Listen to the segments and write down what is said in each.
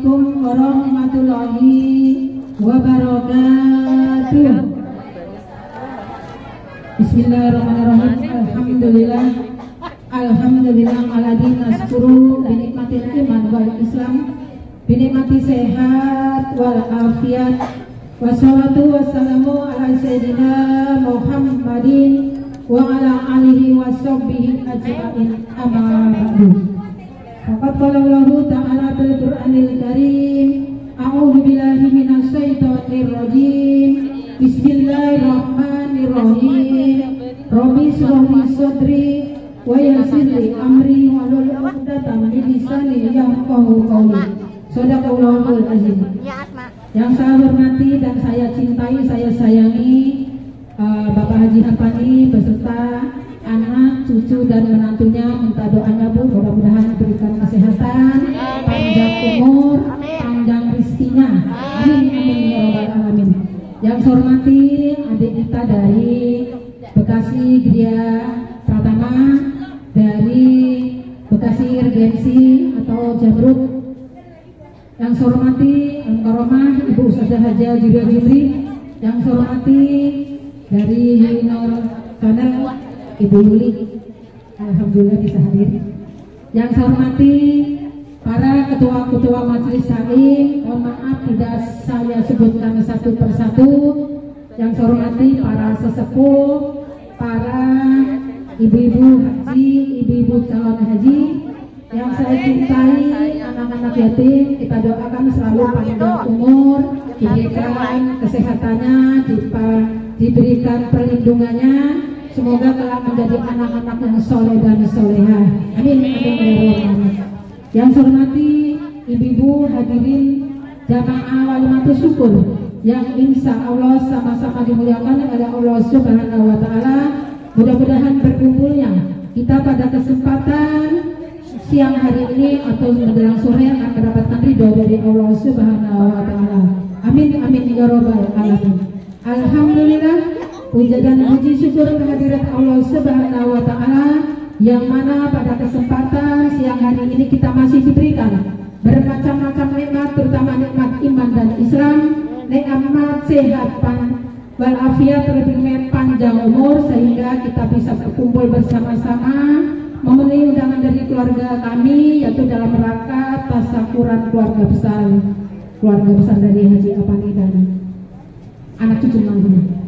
Assalamualaikum warahmatullahi wabarakatuh. Bismillahirrahmanirrahim. Alhamdulillah aladzi naskuru bi nikmatil iman wal islam bi nikmati sehat wal afiat. Wassalatu wassalamu ala sayyidina Muhammadin wa ala alihi wa sahbihi ajma'in, amma ba'du. Faqad qala Allahu ta'ala fil Qur'anil Karim, a'udzu billahi minasy syaithanir rajim. Bismillahirrahmanirrahim. Rabbi shrah li sadri wa yassir li amri wahlul 'uqdatam min lisani yafqahu qawli. Shadaqallahul azim. Yang saya hormati dan saya cintai, saya sayangi Bapak Haji Hapani beserta anak, cucu dan menantunya, minta doanya Bu, mudah-mudahan diberikan kesehatan, panjang umur, panjang rezekinya. Amin amin ya rabbal alamin. Yang saya hormati adik kita dari Bekasi Gria Pratama, dari Bekasi Regensi atau Jamrut. Yang saya hormati Al-Karomah Ibu Ustazah Haja Julia Fitri. Yang saya hormati dari Nur Channel Ibu Yuli, alhamdulillah bisa hadir. Yang saya hormati para ketua-ketua majelis salim, mohon maaf tidak saya sebutkan satu persatu. Yang saya hormati para sesepuh, para ibu-ibu haji, ibu-ibu calon haji. Yang saya cintai, anak-anak yatim, kita doakan selalu panjang umur, diberikan kesehatannya, diberikan perlindungannya. Semoga kelak menjadi anak-anak yang soleh dan solehah. Amin amin. Yang saya hormati ibu-ibu hadirin jamaah walimatus syukur yang insya Allah sama-sama dimuliakan oleh Allah Subhanahu Wa Taala. Mudah-mudahan berkumpulnya kita pada kesempatan siang hari ini atau menjelang sore akan mendapatkan ridho dari Allah Subhanahu Wa Taala. Amin amin ya rabbal alamin. Alhamdulillah, puja dan puji syukur kehadirat Allah Subhanahu Wa Taala yang mana pada kesempatan siang hari ini kita masih diberikan bermacam-macam nikmat, terutama nikmat iman dan Islam, nikmat sehat walafiat, terlebih panjang umur, sehingga kita bisa berkumpul bersama-sama memenuhi undangan dari keluarga kami, yaitu dalam rangka tasyakuran keluarga besar dari Haji Apani dan anak cucu nantinya.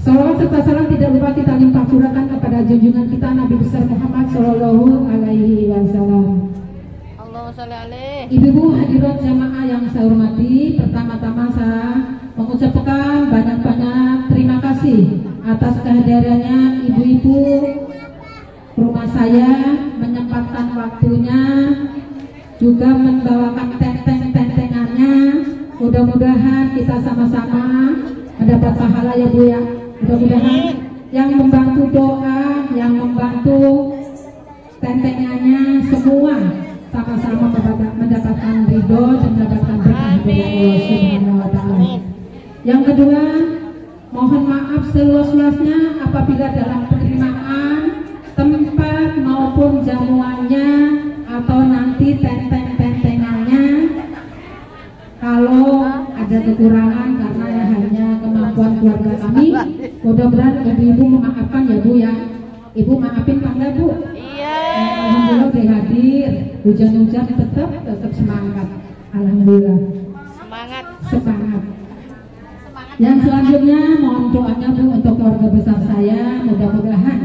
Salawat serta salam tidak lupa kita limpah curahkan kepada junjungan kita Nabi besar Muhammad Sallallahu Alaihi Wasallam. Ibu-ibu hadirat jamaah yang saya hormati, pertama-tama saya mengucapkan banyak-banyak terima kasih atas kehadirannya ibu-ibu rumah saya, menyempatkan waktunya, juga membawakan tenteng-tentengannya. Mudah-mudahan kita sama-sama mendapat pahala ya Bu ya. Mudah-mudahan yang membantu doa, yang membantu tentengannya, semua sama-sama mendapatkan ridho dan mendapatkan berkah dari Allah Subhanahu Wa Taala. Yang kedua, mohon maaf seluas-luasnya apabila dalam penerimaan tempat maupun jamuannya atau nanti tenteng-tentengannya kalau ada kekurangan karena hanya kemampuan keluarga kami, mudah-mudahan ibu-ibu memaafkan ya Bu ya. Ibu maafin Pak enggak Bu? Iya. Alhamdulillah udah hadir. Hujan-hujan tetap semangat. Alhamdulillah. Semangat. Yang selanjutnya mohon doanya Bu untuk keluarga besar saya. Mudah-mudahan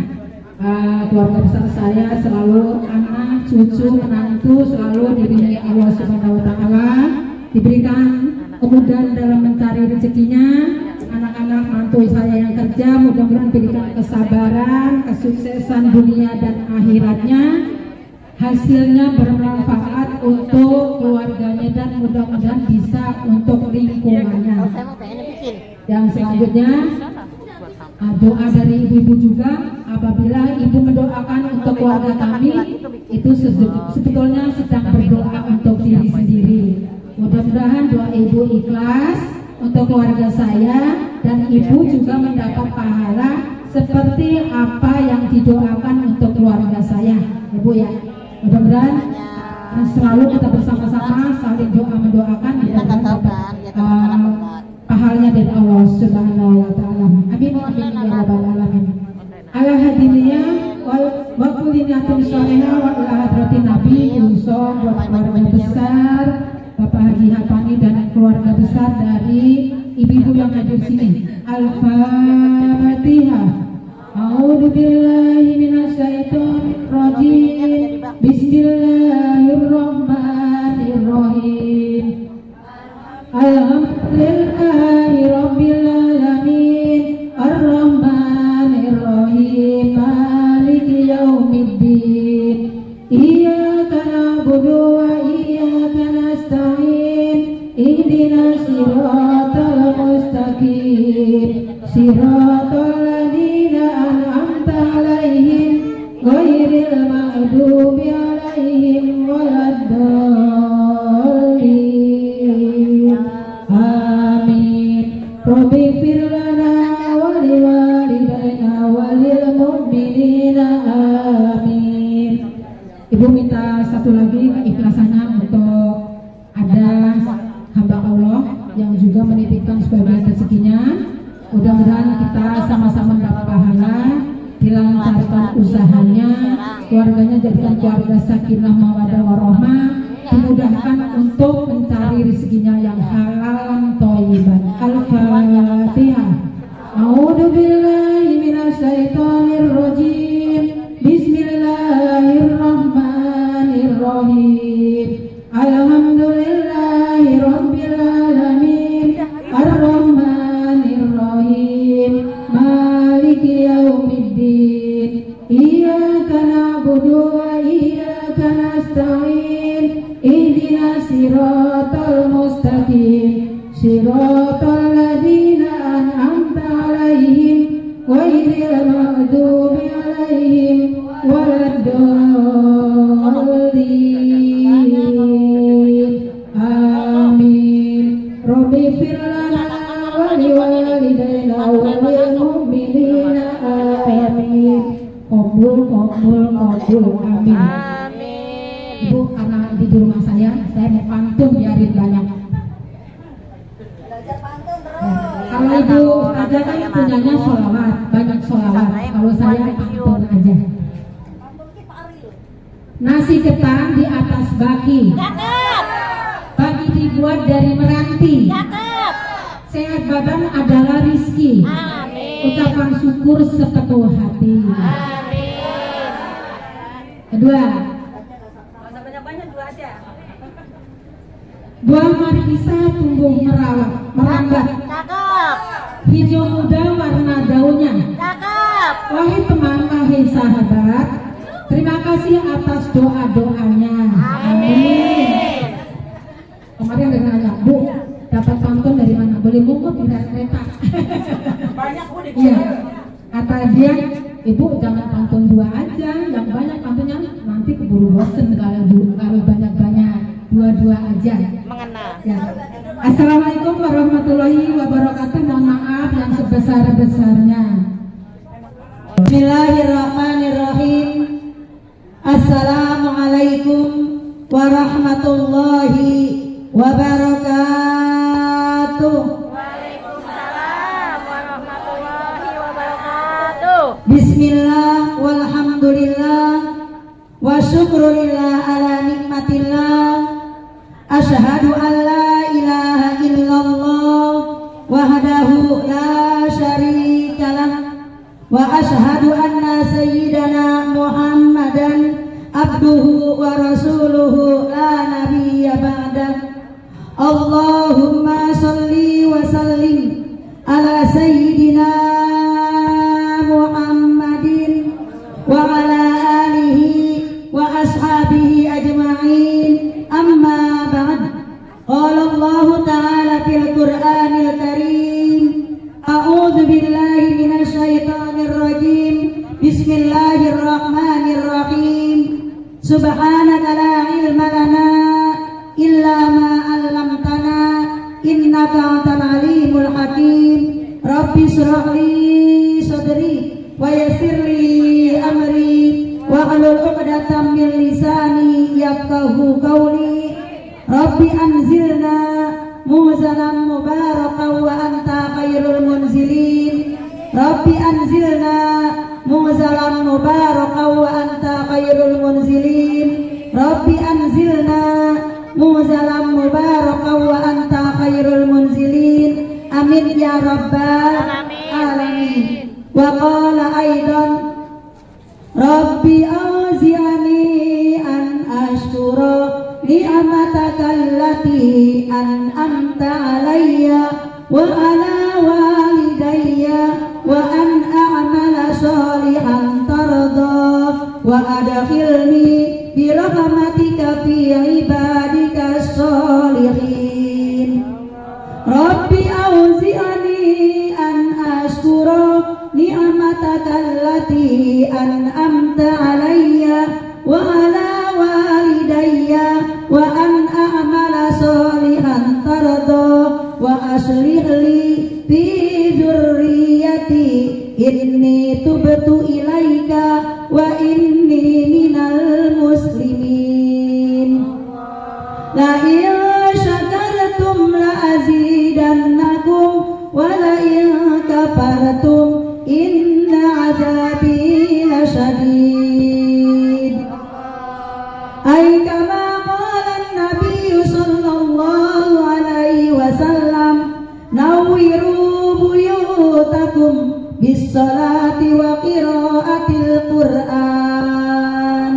keluarga besar saya selalu anak, cucu, menantu selalu dibimbing Allah Subhanahu Wa Taala, diberikan kemudahan dalam mencari rezekinya. Anak-anak mantu saya yang kerja mudah-mudahan diberikan kesabaran, kesuksesan dunia dan akhiratnya, hasilnya bermanfaat untuk keluarganya dan mudah-mudahan bisa untuk lingkungannya. Yang selanjutnya doa dari ibu-ibu juga, apabila ibu mendoakan untuk keluarga kami itu sebetulnya sedang berdoa untuk diri sendiri. Mudah-mudahan doa ibu ikhlas untuk keluarga saya dan ibu juga mendapat pahala seperti apa yang didoakan untuk keluarga saya, Ibu ya. Mudah-mudahan selalu kita bersama-sama saling doa mendoakan pahalanya dari Allah Subhanahu wa taala. Amin amin ya rabbal alamin. Ala hadiniya wa kullinatin sholihah wa ila hadratin Nabi Yusuf buat keluarga besar Bapak Haji Hapani dan keluarga besar dari ibu-ibu yang hadir sini. Al-Fatihah. A'udzu billahi minasyaitonir rajim. Bismillahirrahmanirrahim. Alhamdulillahi rabbil alamin. Ar-Rahmanir Rahim. Maliki yaumiddin. Iyyaka na'budu wa iyyaka nasta'in. Ihdinas siratal mustaqim. Siratal ladzina an'amta 'alaihim ghairil maghdubi 'alaihim waladdallin. Amin. Rabbi fir lana wa liwalidayna wa lil mu'minina amin. Ibu minta satu lagi keikhlasannya untuk ada hamba Allah yang juga menitipkan sebagian rezekinya. Mudah-mudahan kita sama-sama mendapat pahala, dilancarkan usahanya, keluarganya jadikan keluarga sakinah mawaddah warahmah, dimudahkan untuk mencari rezekinya yang halal thayyiban. Al-Fatihah. A'udzu billahi minasyaitonir rajim. Bismillahirrahmanirrahim. Alhamdulillahi rabbil alamin. Ar-Rahmanir Rahim. Maliki yaumiddin. Iyyaka na'budu wa iyyaka nasta'in. Ihdinas siratal mustaqim. Siratal ladzina an'amta 'alaihim ghairil maghdubi 'alaihim waladdallin. Amin. Rabbi fir lana wa liwalidayna wa lil mu'minina amin. Qabul. Amin. Ibu, karena di rumah saya mau pantun biarin banyak. Kalau ibu aja kan punyanya sholawat, banyak sholawat. Kalau saya pantun aja. Nasi ketan di atas baki. Baki dibuat dari meranti. Sehat badan adalah rizki. Ucapan syukur sepenuh hati. Kedua, buah markisa tumbuh merambat. Hijau muda warna daunnya. Wahai teman, wahai sahabat, terima kasih atas doa-doanya. Amin. Kemarin ada nanya, Bu, dapat pantun dari mana? Boleh mungut di kereta. Banyak Bu. Iya. Kata dia, Ibu jangan pantun dua aja, yang banyak pantunnya nanti keburu bosen kalau banyak-banyak. Dua-dua aja. Mengenal. Ya. Assalamualaikum warahmatullahi wabarakatuh. Mohon maaf yang sebesar-besarnya. Bismillahirrahmanirrahim. Assalamualaikum warahmatullahi wabarakatuh. Waalaikumsalam warahmatullahi wabarakatuh. Bismillah walhamdulillah wa syukrulillah ala nikmatillah. Asyhadu an la ilaha illallah wahdahu la syarikalah wa asyhadu anna sayyidana Muhammadan abduhu wa rasuluhu la nabiyya ba'dah. Allahumma shalli wa sallim ala sayyidina Muhammadin wa ala alihi wa ashabihi ajma'in. Amma ba'd. Qala Allah ta'ala fil Qur'anil Karim. A'udzu billahi minasyaitonir rajim. Bismillahirrahmanirrahim. Subhanaka la ilma lana illa ma 'allamtana innaka antal alimul hakim. Rabbi shrah li sadri wa yassir li amri wa wahlul 'uqdatam min lisani yafqahu qawli. Rabbi anzilna munzalan mubarakan wa anta khairul munzilin. Rabbi anzilna munzalan mubarakan wa anta khairul munzilin. Rabbi anzilna munzalan mubarakan wa anta khairul munzilin. Amin ya rabbal alamin. Wa qala aidan Rabbi auzi'ani an ashkura ni'mataka allati an'amta alayya wa ala walidayya wa an a'mala shalihan tarda wa adkhilni bi rahmatika fi ibadika sholihin. Rabbi auzi'ani an ashkura ni'mataka allati an'amta alayya wa ala walidayya wa an a'mala shalihan tarda wa aslih li fi dzurriyyati inni tubtu ilaika wa inni minal muslimin. La in syakartum la azidannakum wa la in kafartum inna adzabi lasyadid. Ay kama qala an-nabiy sallallahu alaihi wasallam nawwiru buyutakum bis-salati wa qiraatil Qur'an.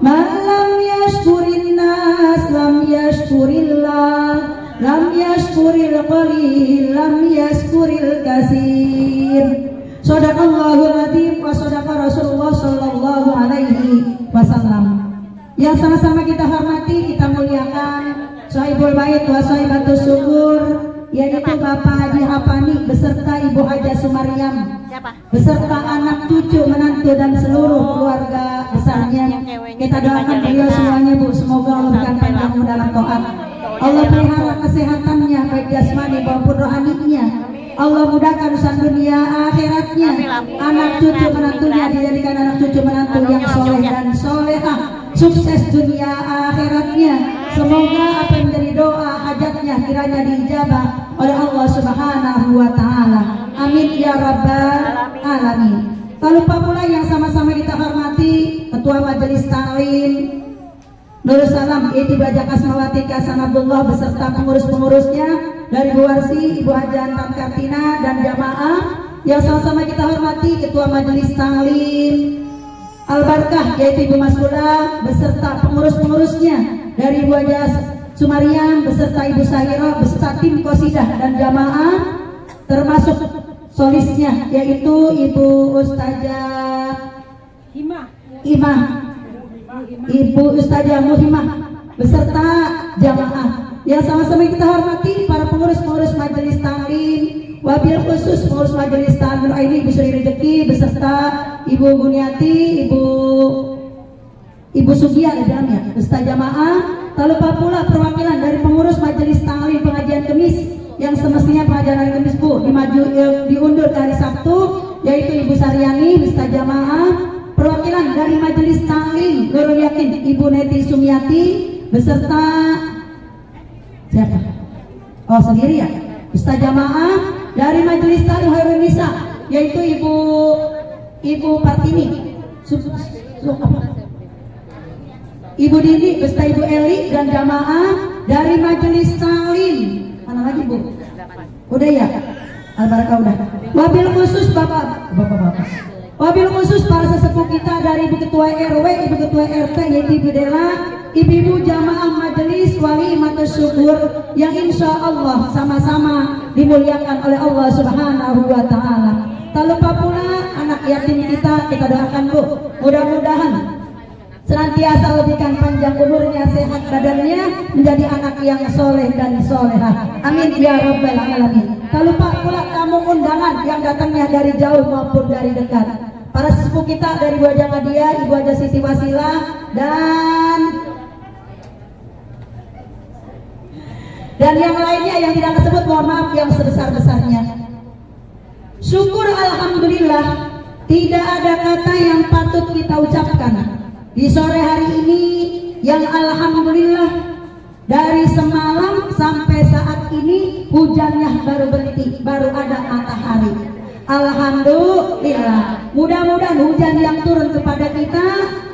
Man lam yashkurin nas lam yashkurillah, lam yashkuril qalil lam yashkuril katsir. Shadaqallahul adzim wa shadaqa Rasulullah sallallahu alaihi wasallam. Yang sama-sama kita hormati, kita muliakan Sohibul Bait wa Sohibatus Syukur, yaitu Bapak Haji Hapani beserta Ibu Haja Sumariam, beserta anak cucu menantu dan seluruh keluarga besarnya. Kita doakan beliau semuanya Bu, semoga Allah berikan panjang umur dalam taat. Allah pelihara kesehatannya baik jasmani maupun rohaninya. Allah mudahkan urusan dunia akhiratnya. Anak cucu menantunya dijadikan anak cucu menantu yang soleh dan solehah, sukses dunia akhiratnya. Semoga apa yang menjadi doa hajatnya kiranya diijabah oleh Allah Subhanahu wa taala. Amin ya rabbal alamin. Tak lupa pula yang sama-sama kita hormati Ketua Majelis Ta'lim Nurul Salam Ibu Haja Kasmawati Hasan Abdullah beserta pengurus-pengurusnya dari Bu Warsi, Ibu Haja Antam Kartina dan jamaah yang sama-sama kita hormati Ketua Majelis Ta'lim Al-Barkah yaitu Ibu Masula beserta pengurus-pengurusnya dari Ibu Haja Sumariam beserta Ibu Sahira beserta tim Qosidah dan jamaah termasuk solisnya yaitu Ibu Ustazah Imah, Ibu Ustazah Muhimah beserta jamaah yang sama-sama kita hormati para pengurus-pengurus Majelis Ta'lim, wabil khusus pengurus Majelis Ta'lim ini Ibu Sri Rezeki beserta Ibu Guniati, Ibu Sugia di dalamnya beserta jamaah. Tak lupa pula perwakilan dari pengurus Majelis Ta'lim pengajian Kemis yang semestinya pengajian hari Kamis Bu diundur ke hari Sabtu yaitu Ibu Saryani beserta jamaah. Perwakilan dari Majelis Ta'lim Nurul Yakin Ibu Neti Sumiati beserta siapa? Oh sendiri ya. Beserta jamaah dari Majelis Ta'lim Khairun Nisa yaitu Ibu Partini Ibu Dini beserta Ibu Eli dan jamaah dari Majelis Ta'lim. Mana lagi Bu? Udah ya? Al-Barakah udah. Wabil khusus Bapak. Wabil khusus para sesepuh kita dari Ibu Ketua RW, Ibu Ketua RT yaitu Ibu Dela, Ibu-ibu jamaah majelis wali matur syukur yang insya Allah sama-sama dimuliakan oleh Allah Subhanahu wa taala. Tak lupa pula anak yatim kita doakan Bu, mudah-mudahan senantiasa lebihkan panjang umurnya, sehat badannya, menjadi anak yang soleh dan solehah. Amin ya rabbal alamin. Tak lupa pula tamu undangan yang datangnya dari jauh maupun dari dekat. Para sesepuh kita dari Ibu Haja Madia, Ibu Haja Siti Wasilah dan yang lainnya yang tidak tersebut mohon maaf yang sebesar-besarnya. Syukur alhamdulillah tidak ada kata yang patut kita ucapkan di sore hari ini yang alhamdulillah dari semalam sampai saat ini hujannya baru berhenti, baru ada matahari. Alhamdulillah. Mudah-mudahan hujan yang turun kepada kita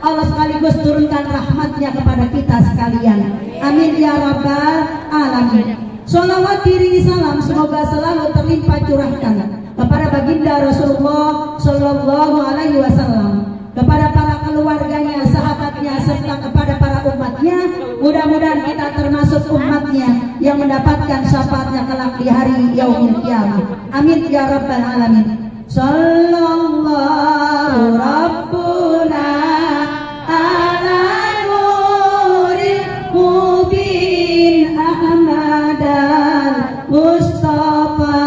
Allah sekaligus turunkan rahmatnya kepada kita sekalian. Amin ya rabbal alamin. Sholawat diri salam semoga selalu terlimpah curahkan kepada baginda Rasulullah Sallallahu Alaihi Wasallam, kepada para keluarganya, sahabatnya, serta kepada para umatnya. Mudah-mudahan kita termasuk umatnya yang mendapatkan syafaatnya kelak di hari yaumil qiyamah. Amin ya rabbal alamin. Sallallahu rabbuna ala nuril mubin Ahmadan Mustafa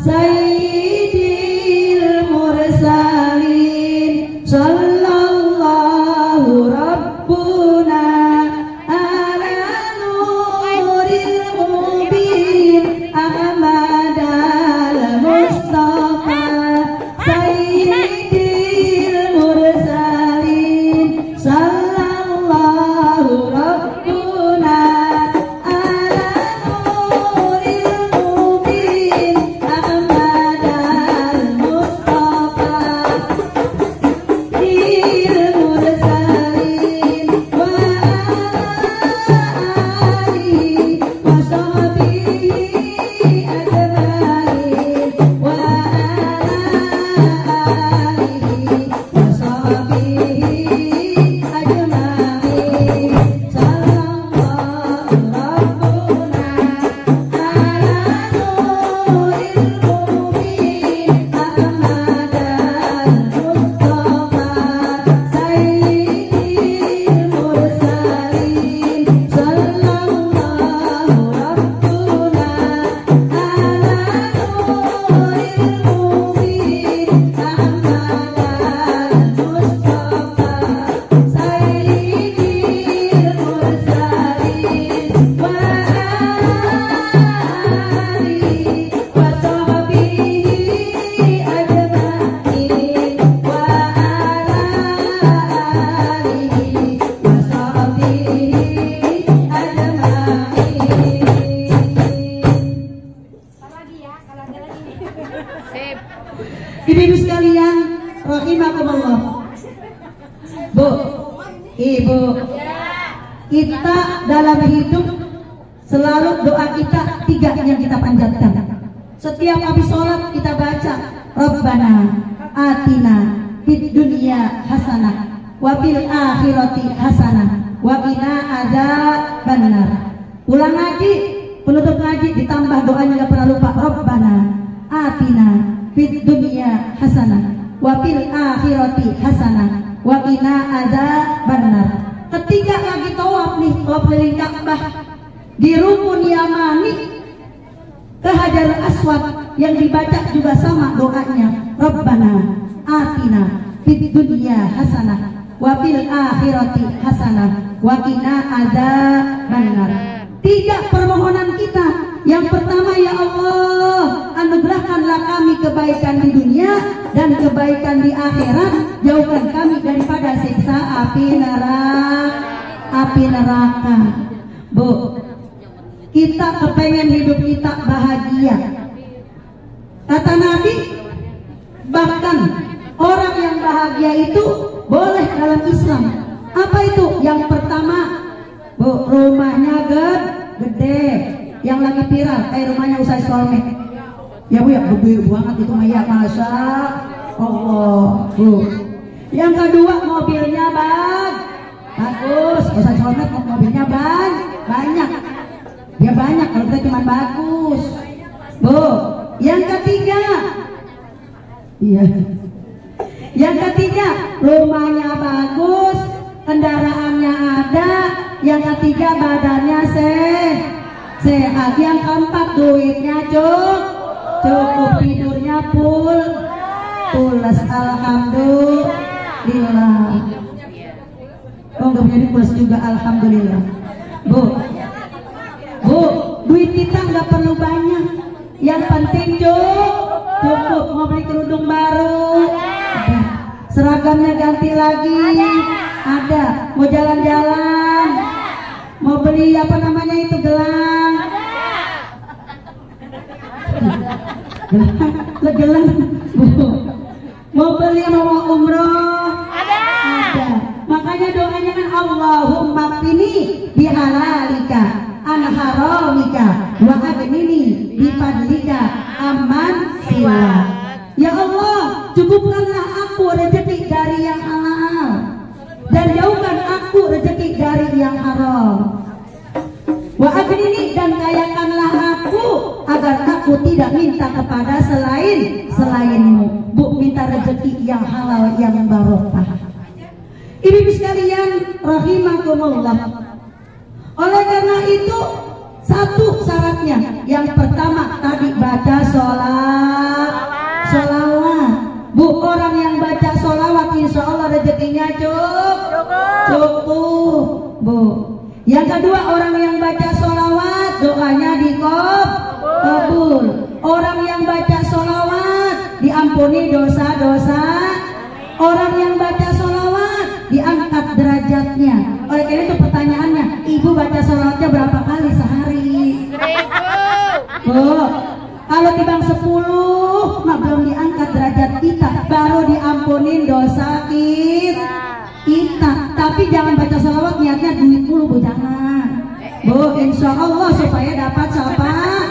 Sayyidil Mursalin. Sallallahu rabbuna ala nuril mubin Ahmadan Mustafa Sayyidil Mursalin. Sallallahu rabbuna ala nuril mubin Ahmadan Mustafa Sayyidil Mursalin wa alihi wa sahbihi ajmain wa alihi wa sahbihi ajmain. Sallallahu rabbuna ala nuril mubin Ahmadan Mustafa Sayyidil Mursalin. Sallallahu rabbuna ala nuril mubin Ahmadan Mustafa Sayyidil Mursalin wa alihi wa sahbihi ajmain wa alihi wa sahbihi ajmain. Sip. Ibu sekalian, rahimakumullah. Bu, Ibu, kita dalam hidup selalu doa kita tiga yang kita panjatkan. Setiap habis sholat kita baca Rabbana atina fid dunya hasanah wa fil akhirati hasanah wa qina adzabannar. Ulang ngaji, penutup ngaji ditambah doanya nggak pernah lupa. Rabbana atina fid dunya hasanah wa fil akhirati hasanah wa qina adzabannar. Ketika lagi tawaf nih, tawaf keliling Ka'bah di rukun Yamani ke Hajarul Aswad yang dibaca juga sama doanya Rabbana atina fid dunya hasanah wa fil akhirati hasanah wa qina adzabannar. Tiga permohonan kita. Yang pertama, ya Allah, anugerahkanlah kami kebaikan di dunia dan kebaikan di akhirat. Jauhkan kami daripada siksa api neraka. Bu, kita kepengen hidup kita bahagia. Kata Nabi, bahkan orang yang bahagia itu boleh dalam Islam. Apa itu? Yang pertama, Bu, rumahnya gede, yang lagi viral kayak rumahnya Usai Solmeh. Ya Bu, ya gede banget itu Maya, masya Allah. Bu, yang kedua mobilnya bagus. Usai Solmeh mobilnya banyak. Dia banyak, kalau kita cuma bagus. Bu, yang ketiga, iya. Yang ketiga, rumahnya bagus, kendaraannya ada. Yang ketiga, badannya sehat. Yang keempat, duitnya cukup, tidurnya pulas. Alhamdulillah. Oh, nggak punya duit plus juga, alhamdulillah. Bu, duit kita nggak perlu banyak. Yang penting cukup. Mau beli kerudung baru, Seragamnya ganti lagi. Ada. Mau jalan-jalan? Mau beli apa namanya itu gelang? Gelang. Mau beli mau umroh? Ada. Makanya doanya kan Allahumma qini bihalalika an haramika wa aghnini bifadlika amman siwa. Ya Allah, cukupkanlah aku rezeki dari yang halal dan jauhkan aku rezeki dari yang haram. Wa aghnini, dan kayakanlah aku agar aku tidak minta kepada selainmu. Bu, minta rezeki yang halal yang barokah. Ibu sekalian rahimakumullah. Oleh karena itu satu syaratnya. Yang pertama tadi baca sholawat. Bu, orang yang baca sholawat insya Allah rezekinya cukup. Bu. Yang kedua, orang yang baca sholawat doanya dikabul. Orang yang baca sholawat diampuni dosa-dosa. Orang yang baca sholawat diangkat derajatnya. Oleh karena itu pertanyaannya, ibu baca sholawatnya berapa kali sehari? 1000. Oh, kalau timbang 10 mah belum diangkat derajat kita, baru diampunin dosa kita. Tapi jangan baca sholawat niatnya duit dulu, Bu, jangan. Bu, insya Allah supaya dapat syafaat.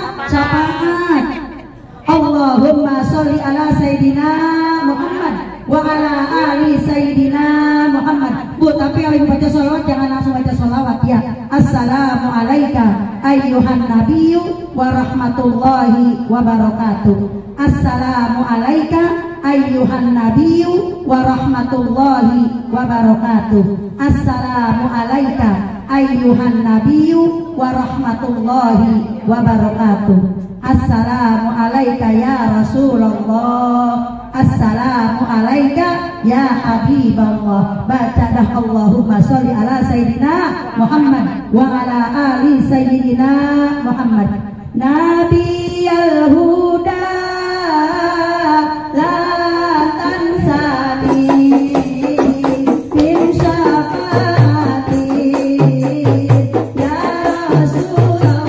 Allahumma sholli ala Sayyidina Muhammad wa ala ali Sayyidina Muhammad. Bu, tapi kalau baca sholawat jangan langsung baca sholawat ya. Assalamu alayka ayyuhan nabiyyu wa rahmatullahi wa barakatuh. Assalamu alayka ayyuhan nabiyyu wa rahmatullahi wa barakatuh. Assalamu alayka ayyuhan nabiyyu wa rahmatullahi wa barakatuh. Assalamu alayka ya Rasulullah. Assalamu alayka ya Habiballah. Baca dah Allahumma sholli ala Sayyidina Muhammad wa ala ali Sayyidina Muhammad. Nabiyal huda la tansani min syafaati ya Rasulullah.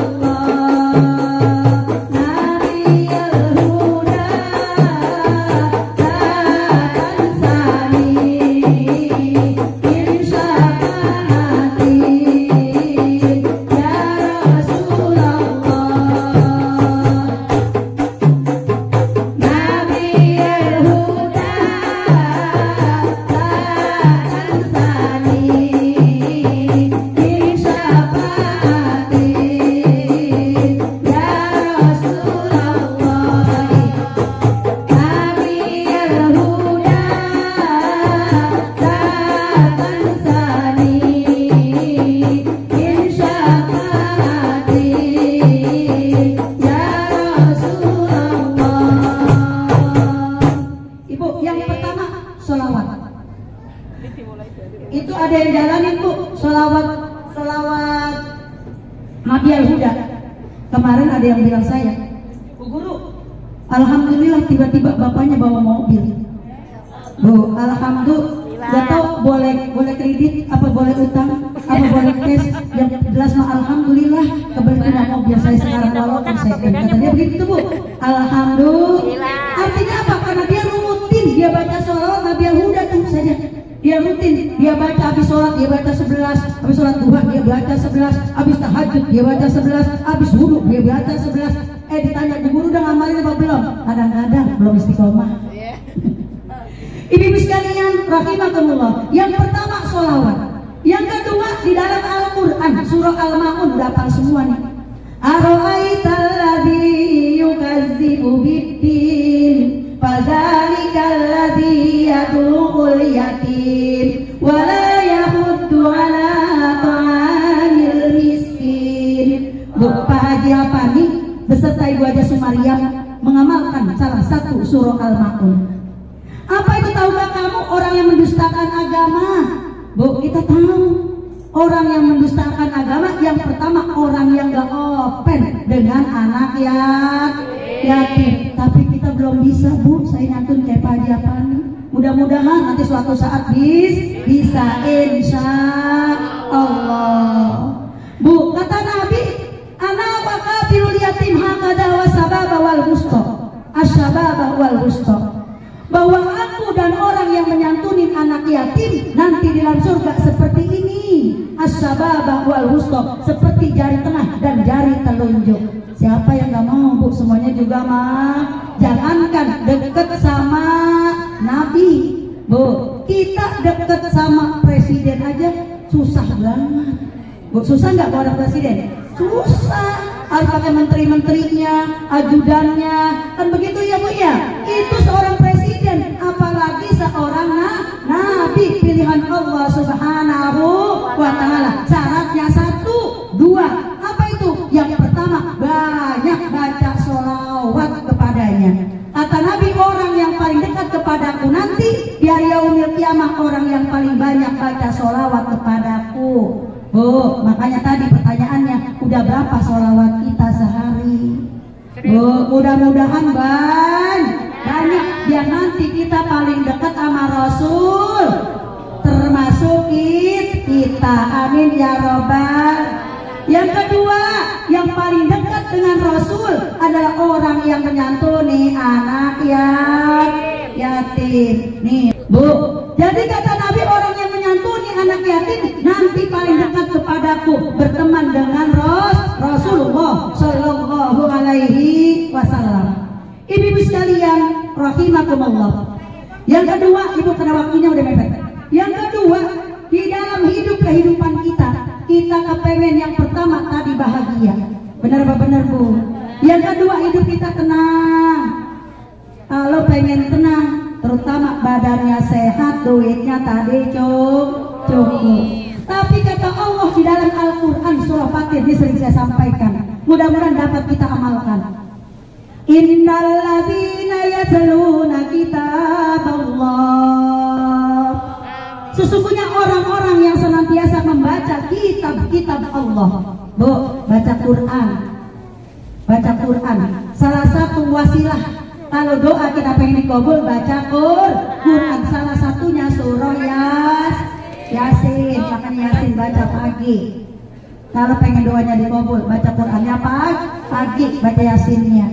Nabiyal huda itu ada yang jalanin, Bu, sholawat Nabiyal Huda. Kemarin ada yang bilang saya, Bu Guru, alhamdulillah tiba-tiba bapaknya bawa mobil. Bu, alhamdulillah. Gak tahu boleh kredit apa boleh utang apa boleh cash, yang jelas mah alhamdulillah kebetulan mobil saya sekarang walaupun second. Kata dia begitu, Bu. Alhamdulillah. Artinya apa? Karena dia rutin, dia baca sholawat Nabiyal Huda tuh saja. Dia rutin, dia baca habis sholat, dia baca 11, habis sholat duha dia baca 11, habis tahajud dia baca 11, habis wudhu dia baca 11. Ditanya, Bu Guru udah ngamalin apa belum? Kadang-kadang belum istiqomah. Ibu-ibu sekalian rahimakumullah. Yang pertama sholawat. Yang kedua di dalam Al-Quran surah Al-Ma'un, udah hafal semua nih. Ara'aital ladzi yukazzibu biddin fadzalikal ladzi yad'ul yatim wa la yahuddu ala ta'amil miskin. Pak Haji Apani beserta Ibu Haja Sumariam mengamalkan salah satu surah Al-Ma'un. Apa itu, tahukah kamu orang yang mendustakan agama? Bu, kita tahu orang yang mendustakan agama yang pertama orang yang gak open dengan anak yatim. Tapi kita belum bisa, Bu, saya nyantun kayak Pak Haji Apani. Mudah-mudahan nanti suatu saat bisa, insya Allah. Bu, kata Nabi, ana waqatilul yatim hakada wasababa wal wusta, asyababa wal wusta, bahwa aku dan orang yang menyantuni anak yatim nanti di dalam surga seperti ini, asyababa wal wusta, seperti jari tengah dan jari telunjuk. Siapa yang gak mau, Bu? Semuanya juga mah. Jangankan deket sama Nabi, Bu, kita deket sama presiden aja susah banget. Bu, susah nggak kalau ada presiden? Susah, harus pakai menteri-menterinya, ajudannya, kan begitu ya Bu ya? Itu seorang presiden, apalagi seorang nabi pilihan Allah Subhanahu wa Ta'ala. Syaratnya 1, 2, apa itu? Yang pertama, banyak baca sholawat kepadanya. Kata Nabi, orang yang paling dekat kepadaku nanti di hari yaumil kiamah, orang yang paling banyak baca sholawat kepadaku. Bu, makanya tadi pertanyaannya, udah berapa sholawat kita sehari? Bu, mudah-mudahan banyak, biar nanti kita paling dekat sama Rasul, termasuk kita. Amin ya robbal. Yang kedua, yang paling dekat dengan Rasul adalah orang yang menyantuni anak yatim. Nih, Bu. Jadi kata Nabi, orang yang menyantuni anak yatim nanti paling dekat kepadaku, berteman dengan Rasulullah Shallallahu Alaihi Wasallam. Ibu-ibu sekalian, rahimakumullah. Yang kedua, Ibu karena waktunya udah mepet. Yang kedua, di dalam kehidupan kita kepengen yang pertama tadi bahagia. Benar apa benar, Bu? Yang kedua, hidup kita tenang. Kalau pengen tenang, terutama badannya sehat, duitnya tadi cukup. Tapi kata Allah di dalam Al-Quran surah Fatir, ini sering saya sampaikan, mudah-mudahan dapat kita amalkan. Innalladzina yatluna kitaballah, sesungguhnya orang-orang yang senantiasa membaca kitab Allah. Bu, baca Quran. Salah satu wasilah kalau doa kita pengen dikabul, baca Quran. Salah satunya surah Yasin. Makanya Yasin baca pagi. Kalau pengen doanya dikabul, baca Qurannya pagi, baca Yasinnya.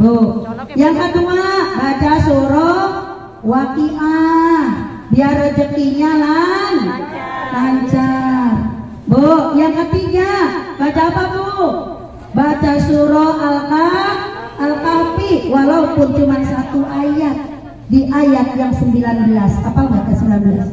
Bu, yang kedua, baca surah Waqiah, biar rezekinya lancar. Bu, yang ketiga, baca apa, Bu? Baca surah Al-Kahfi, walaupun cuma 1 ayat, di ayat yang 19. Apa nggak ke 19?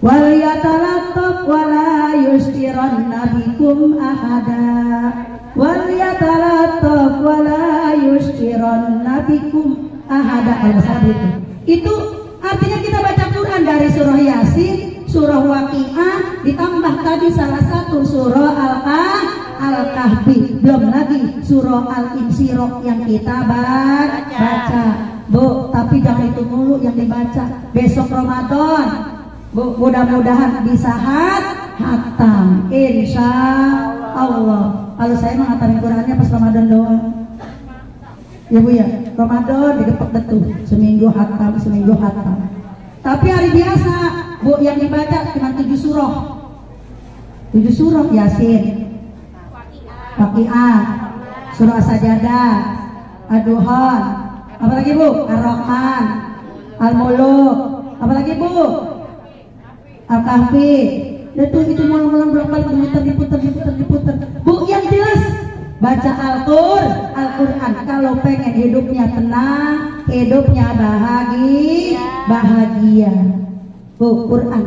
Wal yatalattaf wala yushtiranna bikum ahada. Wal yatalattaf wala yushtiranna bikum ahada. Itu artinya kita baca Quran dari surah Yasin, surah Waqiah, ditambah tadi salah satu surah Al-Kahfi, belum lagi surah Al-Insyirah yang kita baca. Bu, tapi jangan itu mulu yang dibaca. Besok Ramadan, Bu, mudah-mudahan bisa hatam, insya Allah. Kalau saya menghatamin Qurannya pas Ramadan doang. Ya Bu ya, Ramadan didepek betul, seminggu hatam. Tapi hari biasa, Bu, yang dibaca cuma 7 surah. 7 surah, Yasin, Waqiah, surah Sajadah, Ad-Duhan, apalagi Bu? Ar-Rahman, Al-Muluk, apalagi Bu? Al-Kahfi. Itu malam-malam berapa diputer. Bu, yang jelas baca Al-Quran. Kalau pengen hidupnya tenang, hidupnya bahagia. Bu, Quran.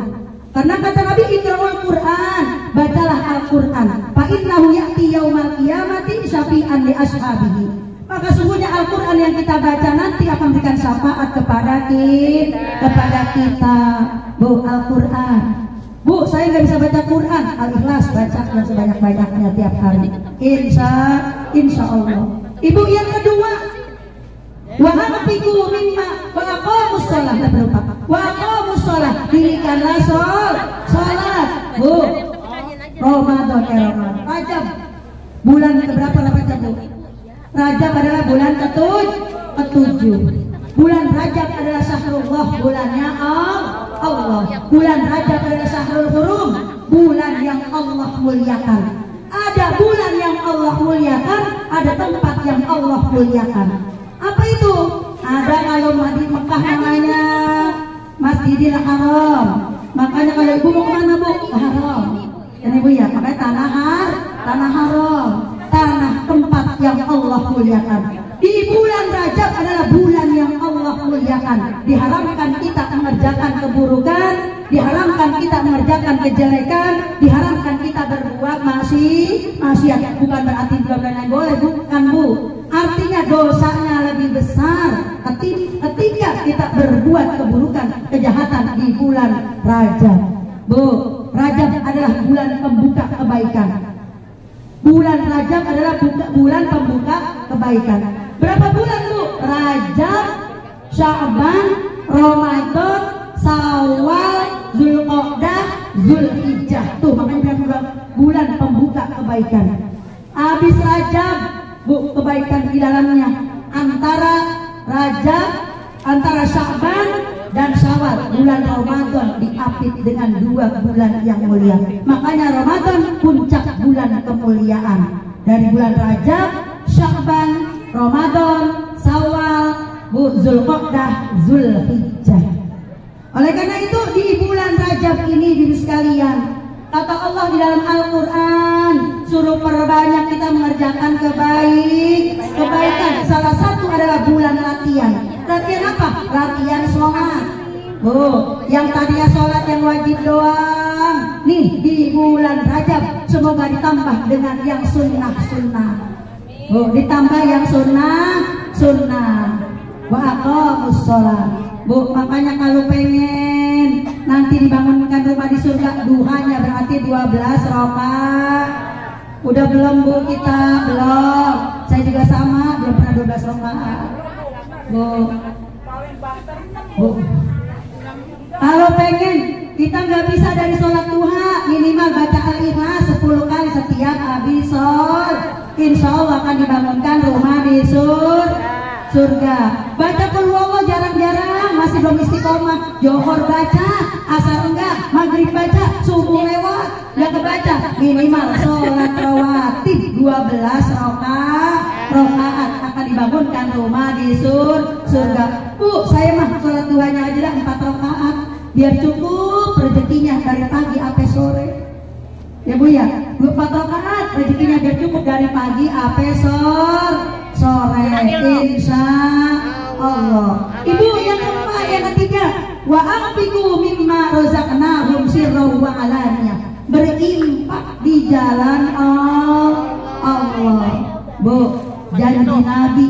Karena kata Nabi, iqra'ul Quran, bacalah Al-Quran. Fa innahu ya'ti yaumal qiyamati syafi'an li ashabihi. Maka sungguhnya Al-Quran yang kita baca nanti akan memberikan syafaat kepada kita. Bu, Al-Quran. Bu, saya nggak bisa baca Quran. Al-Ikhlas baca sebanyak-banyaknya tiap hari. Insya Allah. Ibu, yang kedua, wa anfiqu mimma wa aqamus shalah. Wa aqamus shalah, dirikanlah salat. Bu, Ramadan. Rajab bulan keberapa? 8 Bu. Rajab adalah bulan ke-7. Bulan Rajab adalah syahrullah, bulannya Allah. Bulan Rajab adalah syahrul hurum, bulan yang Allah muliakan. Ada bulan yang Allah muliakan, ada tempat yang Allah muliakan. Apa itu? Ada kalau di Mekah namanya Masjidil Haram. Makanya kalau ibu mau kemana bu? Ke Haram. Dan ibu ya, makanya tanah haram, tanah tempat yang Allah muliakan. Di bulan Rajab adalah bulan yang Allah muliakan. Diharamkan kita mengerjakan keburukan, diharamkan kita mengerjakan kejelekan, diharamkan kita berbuat maksiat. Bukan berarti bulan boleh, bukan bu. Artinya dosanya lebih besar ketika kita berbuat keburukan, kejahatan di bulan Rajab. Bu, Rajab adalah bulan pembuka kebaikan. Bulan Rajab adalah bulan pembuka kebaikan. Berapa bulan bu? Rajab, Sya'ban, Ramadan, Syawal, Zulqa'dah, Zulhijjah. Tuh makanya bulan pembuka kebaikan. Habis Rajab, bu, kebaikan di dalamnya antara Rajab, antara Sya'ban dan Syawal. Bulan Ramadan diapit dengan 2 bulan yang mulia. Makanya Ramadan puncak bulan kemuliaan. Dari bulan Rajab, Sya'ban, Ramadan, Syawal, Zulqa'dah, Zulhijjah. Oleh karena itu di bulan Rajab ini diri sekalian, kata Allah di dalam Al-Quran, suruh perbanyak kita mengerjakan kebaikan. Salah satu adalah bulan latihan. Latihan apa? Latihan sholat. Yang tadinya sholat yang wajib doang, nih di bulan Rajab semoga ditambah dengan yang sunnah. Ditambah yang sunnah. Wa aqamus sholat. Bu, makanya kalau pengen nanti dibangunkan rumah di surga, duhanya berarti 12 rakaat. Udah belum bu kita? Belum. Saya juga sama, belum pernah 12 rakaat. Bu. Kalau pengen kita nggak bisa dari sholat duha, minimal baca Al-Ikhlas 10 kali setiap habis sholat. Insya Allah akan dibangunkan rumah di surga. Baca Qul huwallahu jarang-jarang, masih belum istiqomah. Johor baca, asar enggak, maghrib baca, subuh lewat, enggak kebaca. Minimal sholat rawatib 12 rakaat akan dibangunkan rumah di surga. Bu, saya mah sholat duhanya aja dah 4 rakaat, biar cukup rezekinya dari pagi sampai sore. Ya bu ya, 4 rakaat rezekinya biar cukup dari pagi sampai sore, insya Allah. Ibu yang keempat, yang ketiga, wa anfiqu mimma razaqnahum sirran wa alaniyah. Berinfak di jalan Allah. Bu, janji Nabi,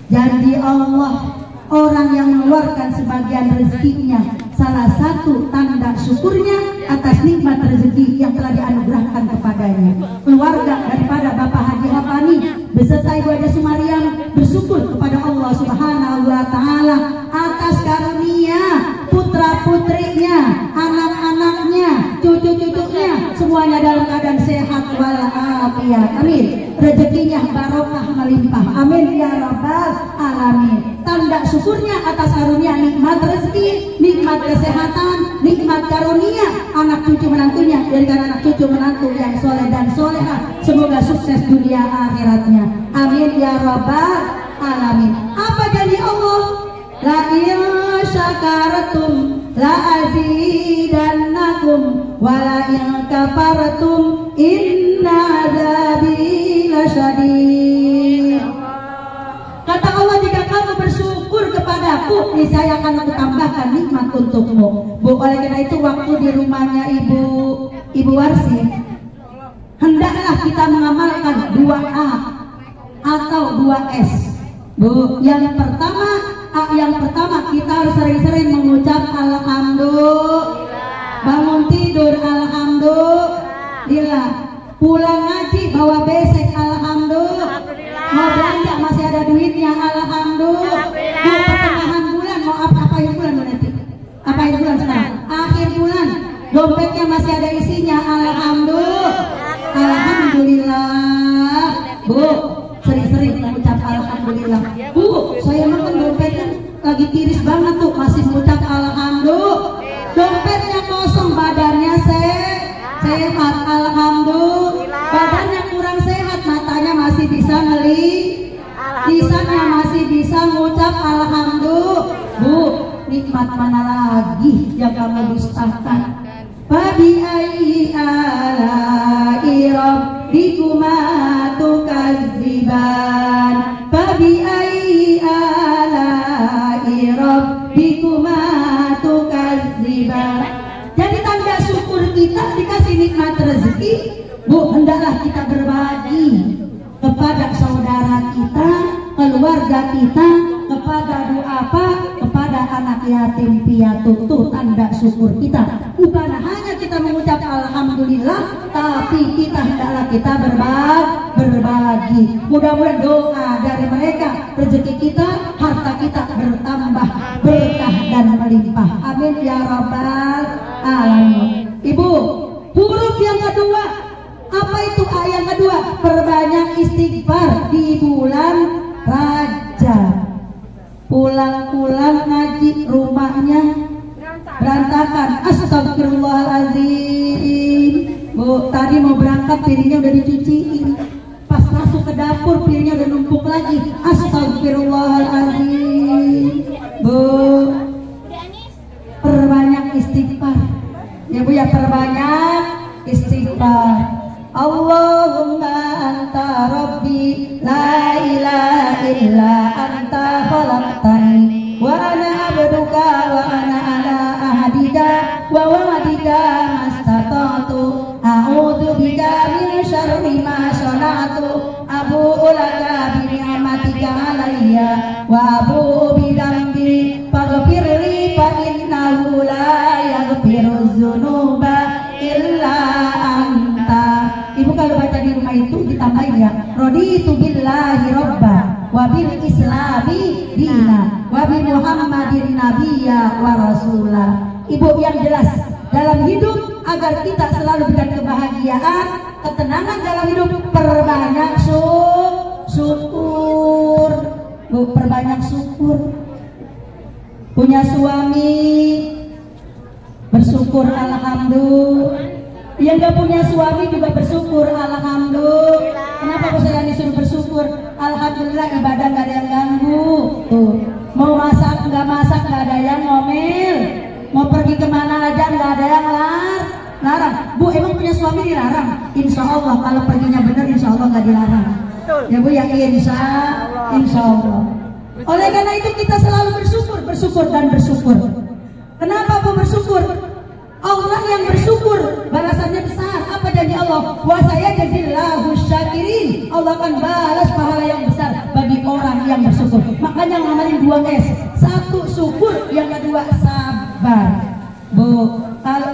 janji Allah, orang yang mengeluarkan sebagian rezekinya, salah satu tanda syukurnya atas nikmat rezeki yang telah dianugerahkan kepadanya. Keluarga daripada Bapak Haji Hafani beserta Ibu Haja Sumariam bersyukur kepada Allah Subhanahu wa Ta'ala atas karunia putra-putrinya, anak-anaknya, cucu-cucunya, semuanya dalam keadaan sehat walafiat. Amin. Rezekinya barokah melimpah. Amin ya rabbal alamin. Tanda syukurnya atas karunia nikmat rezeki, nikmat kesehatan, nikmat karunia anak cucu menantunya, jadikan anak cucu menantu yang soleh dan soleha. Semoga sukses dunia akhiratnya. Amin ya rabbal alamin. Apa janji Allah? La in syakartum la azidannakum wa la in kafartum inna adzabi lasyadid. Kata Allah, jika kamu bersyukur kepadaku, niscaya akan aku tambahkan nikmat untukmu. Bu, oleh karena itu waktu di rumahnya Ibu Warsi, hendaklah kita mengamalkan 2A atau 2S. Bu, yang pertama kita harus sering-sering mengucap alhamdulillah. Bangun tidur alhamdulillah. Pulang ngaji bawa besek alhamdulillah. Mau belanja masih ada duitnya alhamdulillah. Bu, pertengahan bulan mau apain bulan nanti? Apain bulan sekarang? Akhir bulan dompetnya masih ada isinya alhamdulillah. Bu, sering-sering mengucap alhamdulillah. Bu, saya makan dompetnya lagi tiris banget tuh, masih mengucap alhamdulillah. Dompetnya kosong, badannya sehat, alhamdulillah. Badannya kurang sehat, matanya masih bisa ngelihat, lisannya masih bisa ngucap alhamdulillah. Bu, nikmat mana lagi yang kamu dustakan? Fabi ayyi ala'i rabbikuma tukadziban. Fabi ayyi ala'i rabbikuma tukadziban. Jadi tanda syukur kita dikasih nikmat rezeki, Bu, hendaklah kita berbagi kepada saudara kita, keluarga kita, kepada duafa, kepada anak yatim piatu. Tuh tanda syukur kita. Bukan hanya kita mengucap alhamdulillah, tapi kita hendaklah kita berbagi. Mudah-mudahan doa dari mereka, rezeki kita, harta kita bertambah berkah dan melimpah. Amin ya rabbal alamin. Ibu, huruf yang kedua, apa itu ayat kedua? Perbanyak istighfar di bulan Rajab. Pulang-pulang ngaji rumahnya berantakan. Astagfirullahaladzim. Bu, tadi mau berangkat piringnya udah dicuciin, pas masuk ke dapur piringnya udah numpuk lagi. Astagfirullahaladzim. Bu, perbanyak istighfar ya Bu ya, perbanyak istighfar. Allahumma anta rabbi la ilaha illa anta khalaqtani wa ana abduka wa ana ala ahadika wa wa'dika mastata'tu a'udzu bika min syarri ma sana'tu abu'u laka bi ni'matika alayya wa abu'u bi dzambi faghfirli fa innahu la yaghfiru dzunuba illa anta. Ibu kalau baca di rumah itu ditambahin ya, raditu billahi robba wa bil islami dina wa bi muhammadin nabiyya wa rasulah. Ibu yang jelas dalam hidup agar kita selalu diberikan kebahagiaan, ketenangan dalam hidup, perbanyak syukur. Bu, perbanyak syukur. Punya suami, bersyukur alhamdulillah. Yang gak punya suami juga bersyukur alhamdulillah. Kenapa kok saya disuruh bersyukur? Alhamdulillah ibadah gak ada yang ganggu. Tuh, mau masak gak ada yang ngomel, mau pergi kemana aja gak ada yang larang. Bu, emang punya suami dilarang? Insya Allah kalau perginya benar, insya Allah gak dilarang. Ya Bu ya, insya Allah. Oleh karena itu kita selalu bersyukur dan bersyukur. Kenapa Bu bersyukur? Orang yang bersyukur balasannya besar. Apa janji Allah? Wa sayajzillahu syakirin. Allah akan balas pahala yang besar bagi orang yang bersyukur. Makanya ngamalin 2 S. 1 syukur, yang kedua sabar. Bu, kalau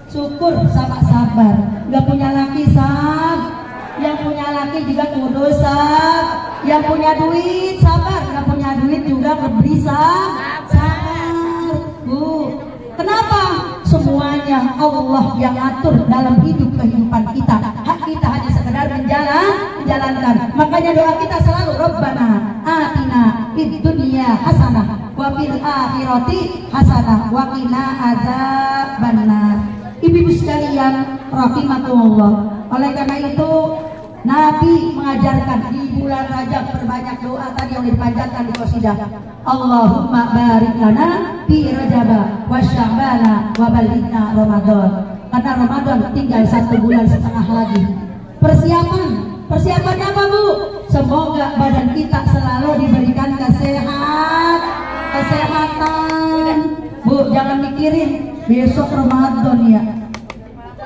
syukur sama sabar. Gak punya laki yang punya laki juga kudu yang punya duit sabar, gak punya duit juga sabar. Bu, kenapa? Semuanya Allah yang atur dalam kehidupan kita. Hak kita hanya sekedar menjalankan. Makanya doa kita selalu Rabbana atina fid dunya hasanah wa fil akhirati hasanah wa qina adzabannar. Ibu sekalian rahimakumullah. Oleh karena itu Nabi mengajarkan di bulan Rajab perbanyak doa tadi yang dipanjatkan di qasidah. Allahumma barik lana fi Rajab wa Sya'ban wa balighna Ramadan. Karena Ramadan tinggal 1 bulan setengah lagi. Persiapannya apa Bu? Semoga badan kita selalu diberikan kesehatan. Bu, jangan mikirin besok Ramadan ya,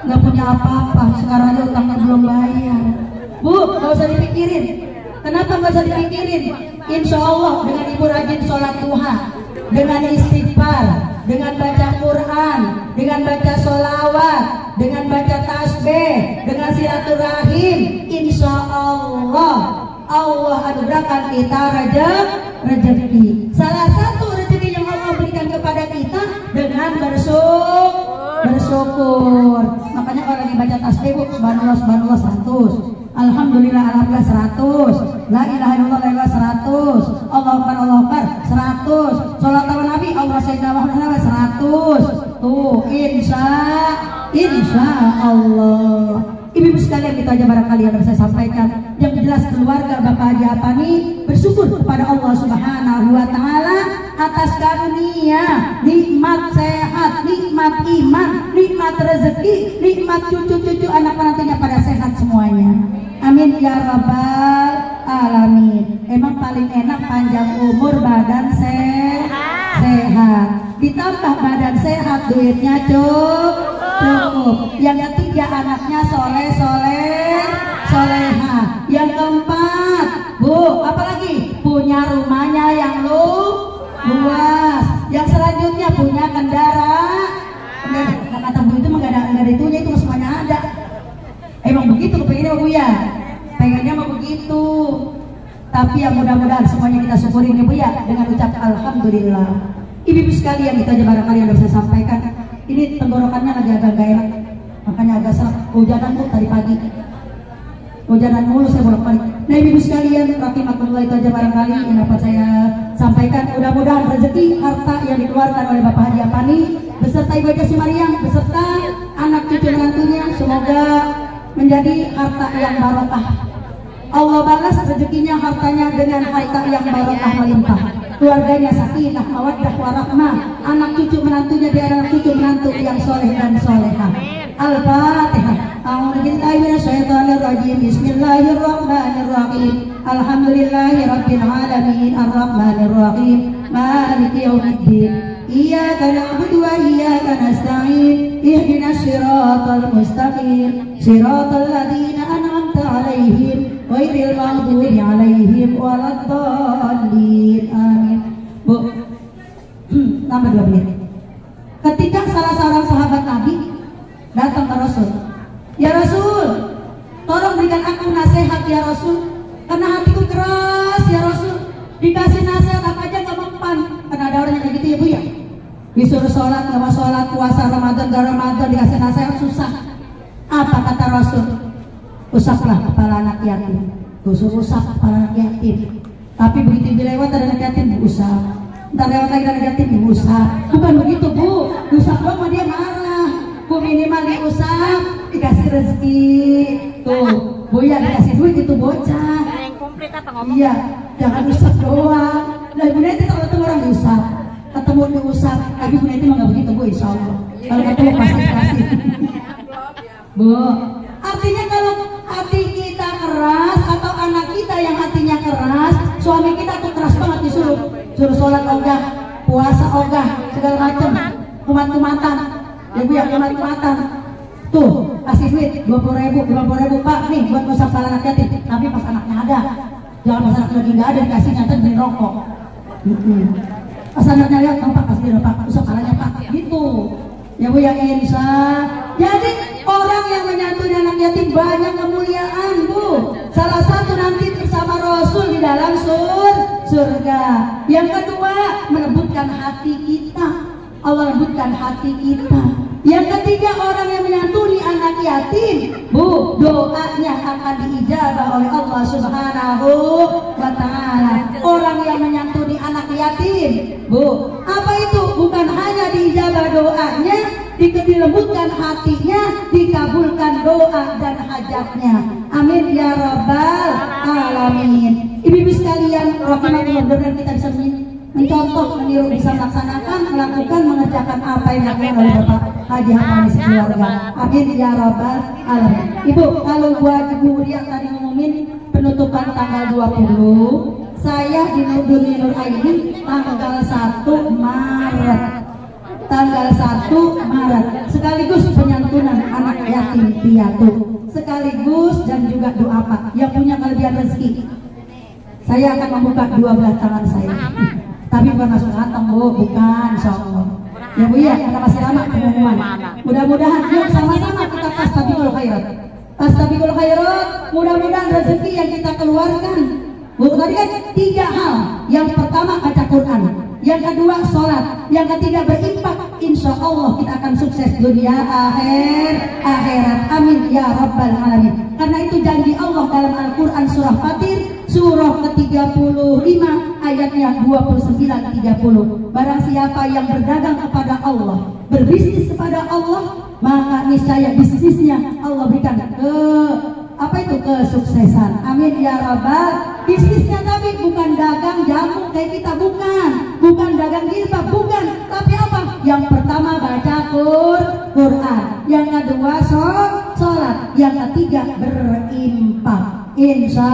nggak punya apa-apa, sekarang aja utangnya belum bayar. Bu, nggak usah dipikirin. Kenapa nggak usah dipikirin? Insya Allah dengan ibu rajin sholat duha, dengan istighfar, dengan baca Quran, dengan baca sholawat, dengan baca tasbih, dengan silaturahim, insya Allah anugerahkan kita rezeki. Salah satu rezeki yang Allah berikan kepada kita dengan bersyukur. Makanya kalau lagi baca tasbih, subhanallah 100, alhamdulillah 100, la ilaha illallah 100, Allahu Akbar 100. Salat ala Nabi Allah Sayyidina Muhammad 100. Tuh, insya Allah. Ibu-ibu sekalian, kita aja barangkali yang saya sampaikan. Yang jelas keluarga Bapak Haji Apani bersyukur kepada Allah Subhanahu wa Ta'ala atas karunia nikmat sehat, nikmat iman, nikmat rezeki, nikmat cucu-cucu anak menantunya pada sehat semuanya. Amin ya rabbal alamin. Emang paling enak panjang umur, badan sehat. Ditambah badan sehat, duitnya cukup. Yang ketiga, anaknya soleha. Yang keempat, Bu, apalagi punya rumahnya yang luas. Yang selanjutnya punya kendaraan. Kata Bu itu nggak ada itunya, itu semuanya ada. Emang begitu pengennya Bu ya? Pengennya mau begitu. Tapi yang mudah-mudahan semuanya kita syukurin ya Bu ya, dengan ucap alhamdulillah. Ibu-ibu sekalian, itu aja barangkali yang harus saya sampaikan. Ini tenggorokannya lagi agak gak enak, makanya agak serak. Hujanan Bu tadi pagi, hujanan mulu saya bolak-balik. Nah ibu sekalian, rahimakumullah, itu aja barangkali yang dapat saya sampaikan. Mudah-mudahan rezeki harta yang dikeluarkan oleh Bapak Haji Apani beserta Ibu Haji Mariam beserta anak cucu menantunya semoga menjadi harta yang barokah. Allah balas rezekinya, hartanya dengan harta yang barokah melimpah. Keluarganya sakinah, mawaddah, warahmah. Anak cucu menantunya dia anak cucu menantu yang soleh dan soleha. Al-Fatihah. A'udzubillahi minasyaitonir rajim. Bismillahirrahmanirrahim. Alhamdulillahirabbil alamin. Arrahmanir rahim. Maliki yaumiddin. Iyyaka na'budu wa iyyaka nasta'in. Ihdinas siratal mustaqim. Siratal ladzina an'amta 'alaihim ghairil maghdubi 'alaihim waladdallin. Amin. Bu, tambah 2 menit. Ketika salah seorang sahabat Nabi datang ke Rasul, ya Rasul, tolong berikan aku nasihat ya Rasul, karena hatiku keras ya Rasul. Dikasih nasihat apa aja gak mempan. Karena ada orang yang kayak gitu ya Bu ya, disuruh sholat gak mau sholat, puasa Ramadan gak Ramadan, dikasih nasihat susah. Apa kata Rasul? Usaplah kepala anak yatim. Usap kepala anak yatim. Tapi begitu dilewat ada anak yatim diusap, ntar lewat lagi anak yatim diusap. Bukan begitu Bu, diusap doang dia marah. Bu minimal diusap, dikasih rezeki. Tuh Bu ya, dikasih duit itu bocah. Yang komplit apa ngomong? Iya, jangan usap doang. Nah Bu Neti kalau ketemu orang diusap, ketemu diusap. Tapi Bu Neti mah gak begitu Bu, insya Allah. Kalau ketemu pasti kasih. Bu, artinya kalau hati kita keras atau anak kita yang hatinya keras, suami kita tuh keras banget disuruh sholat ogah, puasa ogah, segala macam, kumat-kumatan. Ya Bu ya, kumat-kumatan. Tuh, kasih duit 20.000 Pak, nih buat ngusap kepala anak yatim. Tapi pas anaknya ada, jangan pas anaknya lagi nggak ada dikasih, nyata beli rokok. Pas anaknya lihat, Pak kasih dia Pak, usap kepalanya Pak, gitu. Ya Bu ya, insya. Jadi orang yang menyantuni anak yatim banyak kemuliaan Bu. Salah satu nanti bersama Rasul di dalam surga. Yang kedua, merebutkan hati kita. Allah rebutkan hati kita. Yang ketiga, orang yang menyantuni anak yatim, Bu, doanya akan diijabah oleh Allah Subhanahu wa Ta'ala. Orang yang menyantuni anak yatim, Bu, apa itu? Bukan hanya diijabah doanya, dilembutkan hatinya, dikabulkan doa dan hajatnya. Amin ya rabbal alamin. Ibu-ibu sekalian, mudah-mudahan kita bisa mencontoh, meniru, bisa melaksanakan, melakukan, mengerjakan apa yang dilakukan oleh Bapak Haji Apani sekeluarga. Amin ya rabbal alamin. Ibu, kalau buat Ibu Ria tadi ngomongin penutupan tanggal 20, saya di Nur Aini tanggal 1 Maret. Tanggal 1 Maret sekaligus penyantunan anak yatim piatu, sekaligus dan juga doa Pak yang punya kelebihan rezeki. Saya akan membuka 12 tangan saya. Tapi bukan masuk kantong Bu, bukan, insya Allah. Ya Bu ya, karena masih lama pengumuman. Mudah-mudahan yuk sama-sama kita tastabikul khairat. Tastabikul khairat, mudah-mudahan rezeki yang kita keluarkan. Bu, tadi kan 3 hal. Yang pertama baca Quran, yang kedua sholat, yang ketiga berinfak. Insya Allah kita akan sukses dunia akhirat. Amin. ya rabbal alamin. Karena itu janji Allah dalam Al-Quran surah Fatir surah ke-35 ayatnya 29-30. Barang siapa yang berdagang kepada Allah, berbisnis kepada Allah, maka niscaya bisnisnya Allah berikan kesuksesan. Amin ya rabbal. Bisnisnya tapi bukan dagang jamu kayak kita, bukan dagang jilbab, bukan, tapi apa? Yang pertama baca Quran, yang kedua sholat, yang ketiga berinfak. Insya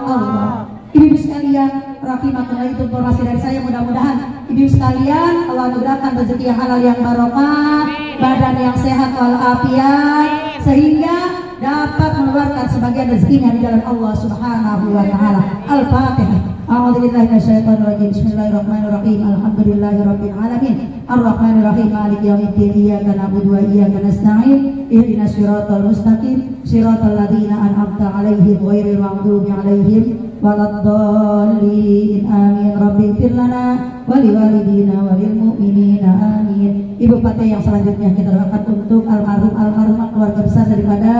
Allah. Ibu sekalian, rahimahullah, itu informasi dari saya. Mudah-mudahan ibu sekalian Allah anugerahkan rezeki yang halal yang barokah, badan yang sehat walafiat, sehingga dapat mengeluarkan sebagian rezekinya di jalan Allah Subhanahu wa taala. Al-Fatihah. A'udzubillahi minasyaitonir rajim. Bismillahirrahmanirrahim. Alhamdulillahirabbil alamin. Arrahmanir rahim. Maliki yaumiddin. Iyyaka na'budu wa iyyaka nasta'in. Ihdinas siratal mustaqim. Siratal ladzina an'amta 'alaihim ghairil maghdubi 'alaihim waladdallin. Amin. Rabbighfir lana wa liwalidina wa lil mu'minina. Amin. Ibu Fatih yang selanjutnya kita doakan untuk almarhumah keluarga besar daripada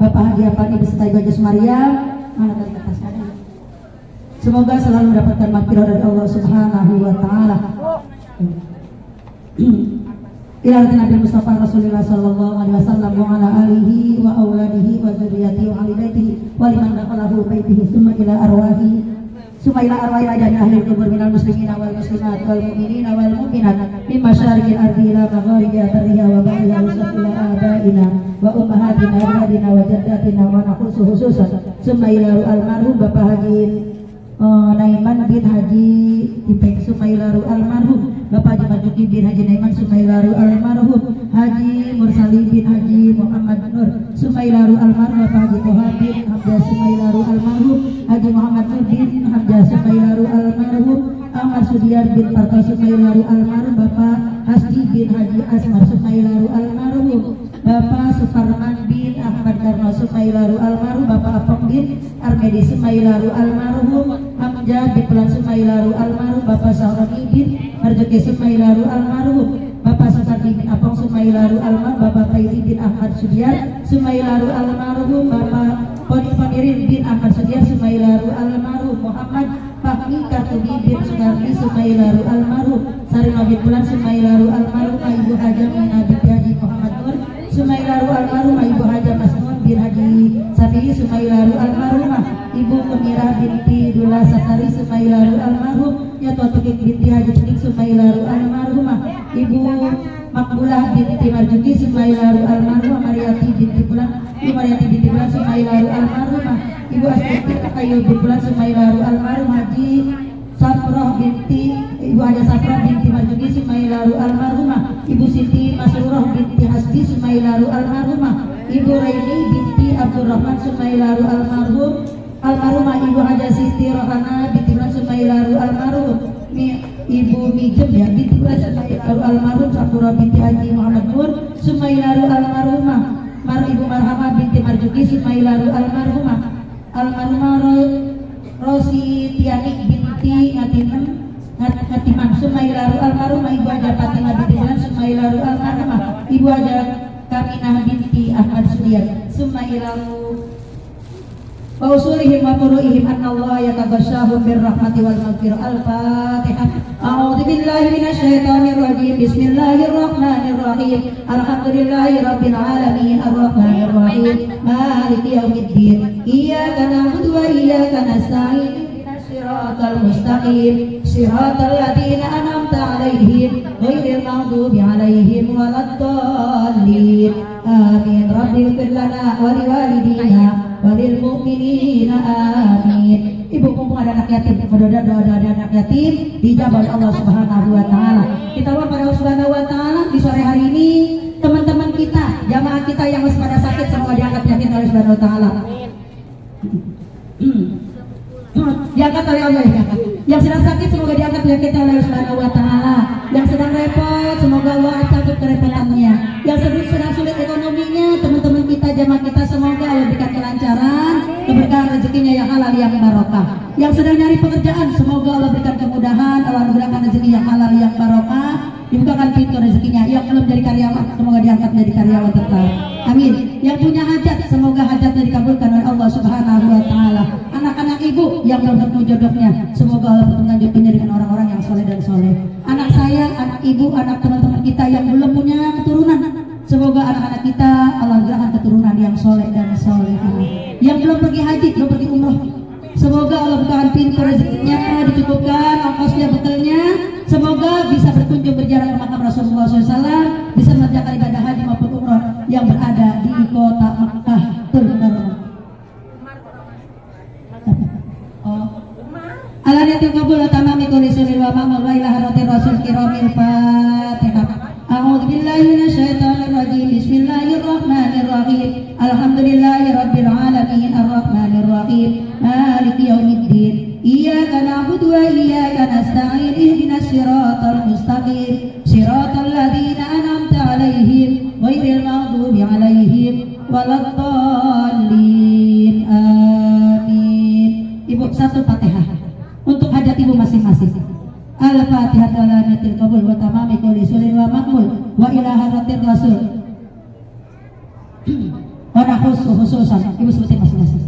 Bapak Haji Afandi beserta Ibu Haji Mariam. Mana tadi atas ada? Semoga selalu mendapatkan maghfirah dari Allah Subhanahu wa taala. Ila Nabi Mustafa Rasulullah sallallahu alaihi wasallam wa ala alihi wa auladihi wa dzurriyyatihi wa ahli baitihi wa liman dakhalahu baitihi summa ila arwahi ajani ahli kubur minal muslimina wal muslimat wal mu'minina wal mu'minat min masyariqil ardi ila magharibiha barriha wa bahriha wa ila abaina wa ummahatina wa adina wa jaddatina wa nakhusu khususan summa ila almarhum Bapak Haji Naiman bin Haji Ipeng, summa ila almarhum Bapak Haji Majuki bin Haji Naiman, summa ila almarhum Haji Mursali bin Haji Muhammad Nur, summa ila almarhum Bapak Haji Toha bin Hamzah, summa ila almarhum Haji Muhammad Nur bin Hamzah, summa ila almarhum Ahmad Sudiar bin Parto, summa ila almarhum Bapak Hasdi bin Haji Asmar, summa ila almarhum Bapak Suparman bin Ahmad Karno, summa ila almarhum Bapak Apong bin Armedi, summa ila almarhum Hamzah bin Pelan, summa ila almarhum Bapak Sahroni bin Marjoki, summa ila almarhum Bapak Sukardi bin Apong, summa ila almarhum Bapak Faidi bin Ahmad Sudiar, summa ila almarhum Bapak Ponirin bin Ahmad Sudiar, summa ila almarhum Muhammad Fahmi Kartuni bin Sukardi, summa ila almarhum Sarino bin Bulan, summa ila almarhum Ibu Hajam bin Haji Muhammad Nur, summa ila almarhum Ibu Hajam Masnun bin Haji Safi, summa ila almarhum Ibu Kemirah binti Dula Satari, summa ila almarhum Nyatwa Tukik binti Haji Tukik, summa ila almarhumah Ibu Makbulah binti Marjuki, summa ila almarhumah Mariati binti Bulan, Ibu Mariati binti Bulan, summa ila almarhumah Ibu Astuti Kayu binti Bulan, summa ila almarhum Haji Safroh binti Ibu Haja Safroh binti Marjuki, summa ila almarhumah Ibu Siti Masruroh binti Hasbi, summa ila almarhumah Ibu Raini binti Abdurrahman, summa ila almarhumah Ibu Haja Siti Rohana binti Bulan, summa ila almarhum Ibu Mijem ya binti Bulan, summa ila almarhum Sapura binti Haji Muhammad Nur, summa ila almarhumah Ibu Marhamah binti Marjuki, summa ila almarhumah Rosi Tiani binti Ngatiman, summa ila almarhumah Ibu Haja Fatimah binti Bulan, summa ila almarhumah Ibu Haja Kaminah binti Ahmad Sudiar, summa ila wa usulihim wa furu'ihim annallaha yataghashshahum birrahmati wal maghfirah. Al-Fatihah. A'udzu billahi minasyaitonir rajim. Bismillahirrahmanirrahim. Alhamdulillahi rabbil alamin arrahmanir rahim maliki yaumiddin. Iyyaka na'budu wa iyyaka nasta'in. Siratal mustaqim siratal ladzina an'amta 'alaihim ghairil maghdubi 'alaihim waladdallin. Amin. Rabbighfir lana wa liwalidina walil mu'minina. Amin. Ibu mumpung ada anak yatim, mudah-mudahan doa anak yatim dijabah oleh Allah Subhanahu wa taala. Kita doa pada Allah Subhanahu wa taala di sore hari ini teman-teman kita, jamaah kita yang masih pada sakit semoga diangkat yakin oleh Subhanahu wa taala. Diangkat oleh Allah ya. Yang sedang sakit semoga diangkat penyakitnya oleh Subhanahu wa taala. Yang sedang repot semoga Allah cabut kerepotannya. Yang sedang sulit ekonominya, teman-teman kita, jamaah kita semoga Allah berikan kelancaran, keberkahan rezekinya yang halal yang barokah. Yang sedang nyari pekerjaan semoga Allah berikan kemudahan, Allah berikan rezeki yang halal yang barokah, dibukakan pintu rezekinya. Yang belum jadi karyawan semoga diangkat menjadi karyawan tetap. Amin. yang punya hajat semoga hajatnya dikabulkan oleh Allah Subhanahu wa taala. Anak-anak ibu yang belum ketemu jodohnya semoga Allah pertemukan jodohnya dengan orang-orang yang soleh dan soleh. Anak saya, anak ibu, anak teman-teman kita yang belum punya keturunan semoga anak-anak kita Allah berikan keturunan yang soleh dan solehah. Yang belum pergi haji, belum pergi umroh semoga Allah bukakan pintu rezekinya, dicukupkan ongkosnya, bekalnya. Semoga bisa berkunjung berziarah ke makam Rasulullah SAW, bisa mengerjakan ibadah haji maupun umroh yang berada di kota Makkah. Alaniyatul qabul wa tamami kulli sirrin wa ma'mul wa ila haratir rasul kiramil Fatihah. A'udzu billahi minasyaitonir rajim. Bismillahirrahmanirrahim. Alhamdulillahirabbil alamin arrahmanir rahim. Maliki yaumiddin. Iyyaka na'budu wa iyyaka nasta'in. Ihdinas siratal mustaqim. Siratal ladzina an'amta 'alaihim ghairil maghdubi 'alaihim waladdallin. Amin. Ibu satu Fatihah untuk hajat ibu masing-masing. Al-Fatihah alaniyatul qabul wa tamami kulli sirrin wa ma'mul wa ila hadratir rasul. Wa khususan ibu seperti masing-masing.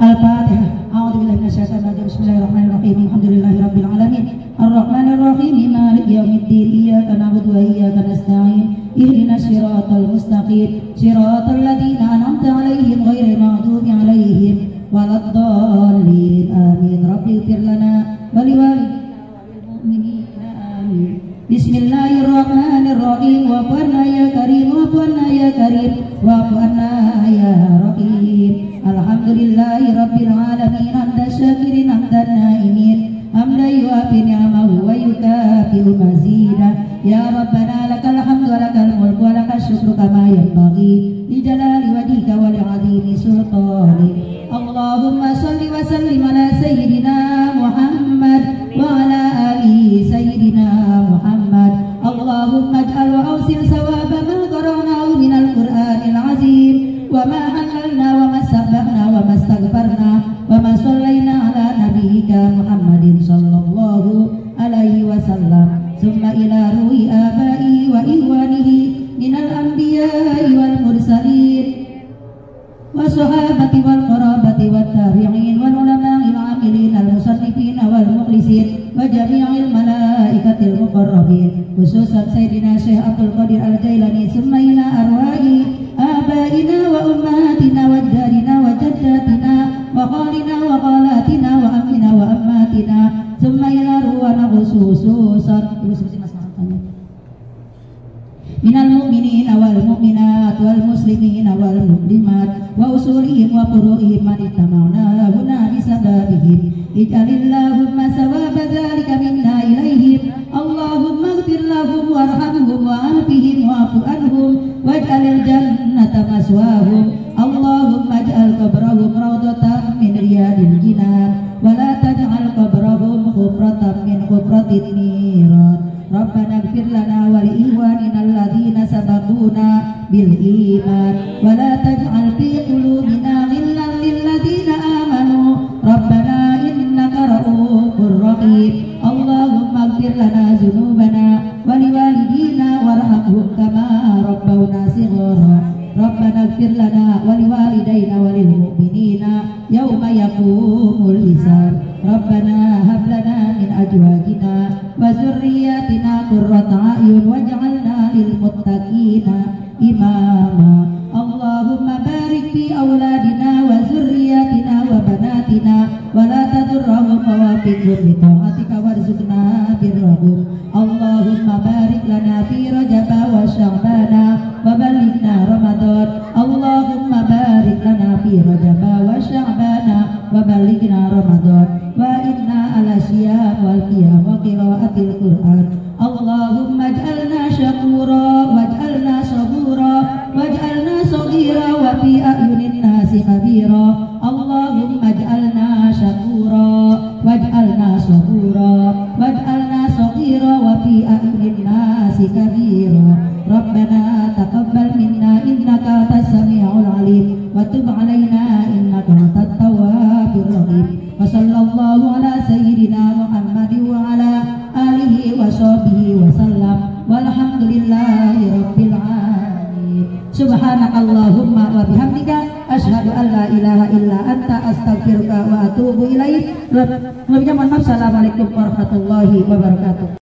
Al-Fatihah. A'udzubillahi minasyaitonir rajim. Bismillahirrahmanirrahim. Alhamdulillahirabbil alamin. Arrahmanir rahim. Maliki yaumiddin. Iyyaka na'budu wa iyyaka nasta'in. Ihdinas siratal mustaqim. Siratal ladzina an'amta 'alaihim ghairil maghdubi 'alaihim waladdallin. Amin. Rabbighfir lana wa liwalidayna wal mu'minina. Amin. Bismillahirrahmanirrahim. Wa'fu 'anna ya karim, wa'fu 'anna ya karim, wa'fu 'anna ya rahim. Alhamdulillahi rabbil alamin. Hamdan syakirin hamdan naimin, hamdan yuafi ni'amahu wa yukafi'u mazida. Ya Rabbana lakal hamdu wa lakal mulku wa lakal syukru kama yanbaghi li jalali wajhika wa li 'azimi sultanik. Allahumma shalli wa sallim ala sayyidina Muhammad wa ala ali sayyidina Muhammad. Allahumma ij'al wa awsil sawaba ma qara'nahu minal Qur'anil azim wa ma halalna wa ma sabbahna wa ma astaghfarna wa ma sallayna ala nabiyyika Muhammadin sallallahu alaihi wasallam. Summa ila ruhi abai wa ikhwanihi minal anbiya'i wal mursalin wa sahabati wal qarabati wat tabi'in wal ulama'il amilin al musannifin wal mukhlisin wa jami'il malaikatil muqarrabin, khususan Sayyidina Syekh Abdul Qadir Al-Jailani. Summa ila arwahi abaina wa ummatina wa ajdadina wa jaddatina wa khalina wa khalatina wa amina wa ammatina. Summa ila ruwana khususan minal mu'minina wal mu'minat wal muslimina wal muslimat wa usulihim wa furu'ihim man ittama'na huna bisababihim. Ij'alillahumma sawaba dzalika minna ilaihim. Allahumma ighfir lahum warhamhum wa'afihim wa'fu anhum waj'alil jannata maswahum. Allahumma ij'al qabrahum rawdatan min riyadil jinan wa la taj'al qabrahum khufratan min khufratin niran. Rabbana ighfir lana wa li ikhwanina alladzina sabaquna bil iman wa la taj'al fi qulubina ghillan lil ladzina amanu Rabbana innaka ra'ufur rahim. Allahumma ighfir lana dzunubana wa li walidina warhamhum kama rabbawna shighara. Rabbana ighfir lana wa li walidayna wa lil mu'minina yawma yaqumul hisab. Rabbana hab lana min azwajina wa dzurriyyatina qurrata a'yun waj'alna lil muttaqina imama. Allahumma barik fi auladina wa dzurriyyatina wa banatina wa la tadurrahum wa wafiqhum li ta'atika warzuqna birrahum. Allahumma barik lana fi Rajab wa Sya'bana wa balighna Ramadan. Allahumma barik lana fi Rajab wa Sya'bana wa balighna Ramadan. Wa inna ala siyam wal qiyam wa qiraatil Qur'an. Allahumma ij'alna syakura waj'alna sabura waj'alna saghira wa fi a'yunin nasi kabira. Allahumma ij'alna syakura waj'alna sabura waj'alna إنك أنت السميع العليم وتب علينا إنك أنت التواب الرحيم وصلى الله على سيدنا محمد وعلى آله وصحبه وسلم والحمد لله رب العالمين سبحانك اللهم وبحمدك أشهد أن لا إله إلا أنت أستغفرك وأتوب إليك. Lebihnya mohon maaf. Assalamualaikum warahmatullahi wabarakatuh.